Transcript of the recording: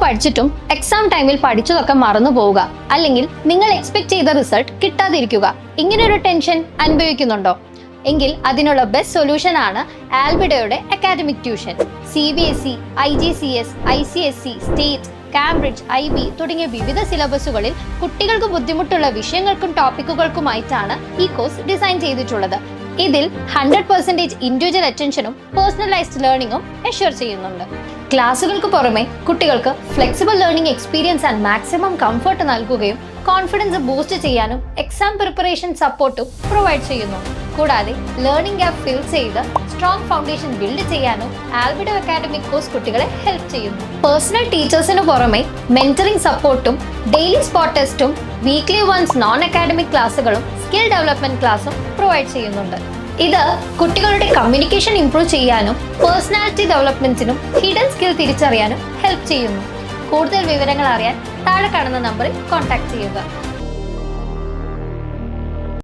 പഠിച്ചിട്ടും exam ടൈമിൽ പഠിച്ചതൊക്കെ മറന്നു പോവുക, അല്ലെങ്കിൽ നിങ്ങൾ എക്സ്പെക്ട് ചെയ്ത റിസൾട്ട് കിട്ടാതിരിക്കുക, ഇങ്ങനൊരു ടെൻഷൻ അനുഭവിക്കുന്നുണ്ടോ? എങ്കിൽ അതിനുള്ള ബെസ്റ്റ് സൊല്യൂഷൻ ആണ് ആൽബിഡോയുടെ academic tuition. CBSE, IGCS, ICSE, state, Cambridge, IB തുടങ്ങിയ വിവിധ സിലബസുകളിൽ കുട്ടികൾക്ക് ബുദ്ധിമുട്ടുള്ള വിഷയങ്ങൾക്കും ടോപ്പിക്കുകൾക്കുമായിട്ടാണ് ഈ കോഴ്സ് ഡിസൈൻ ചെയ്തിട്ടുള്ളത്. ഇതിൽ 100% ഇൻഡിവിജ്വൽ അറ്റൻഷനും പേഴ്സണലൈസ്ഡ് ലേണിംഗും എഷ്യൂർ ചെയ്യുന്നുണ്ട്. ക്ലാസുകൾക്ക് പുറമെ കുട്ടികൾക്ക് flexible learning experience and maximum comfort നൽകുകയും കോൺഫിഡൻസ് ബൂസ്റ്റ് ചെയ്യാനും എക്സാം പ്രിപ്പറേഷൻ സപ്പോർട്ടും പ്രൊവൈഡ് ചെയ്യുന്നു. കൂടാതെ ലേണിംഗ് ഗ്യാപ്പ് ഫിൽ ചെയ്ത് സ്ട്രോങ് ഫൗണ്ടേഷൻ ബിൽഡ് ചെയ്യാനും ആൽബിഡോ അക്കാഡമിക് കോഴ്സ് കുട്ടികളെ ഹെൽപ്പ് ചെയ്യുന്നു. പേഴ്സണൽ ടീച്ചേഴ്സിന് പുറമെ മെന്ററിംഗ് സപ്പോർട്ടും ഡെയിലി സ്പോട്ട് ടെസ്റ്റും വീക്ക്ലി വൺസ് നോൺ അക്കാഡമിക് ക്ലാസ്സുകളും സ്കിൽ ഡെവലപ്മെന്റ് ക്ലാസ്സും പ്രൊവൈഡ് ചെയ്യുന്നുണ്ട്. ഇത് കുട്ടികളുടെ കമ്മ്യൂണിക്കേഷൻ ഇംപ്രൂവ് ചെയ്യാനും പേഴ്സണാലിറ്റി ഡെവലപ്മെന്റിനും ഹിഡൻ സ്കിൽ തിരിച്ചറിയാനും ഹെൽപ്പ് ചെയ്യുന്നു. കൂടുതൽ വിവരങ്ങൾ അറിയാൻ താഴെ കാണുന്ന നമ്പറിൽ കോൺടാക്ട് ചെയ്യുക.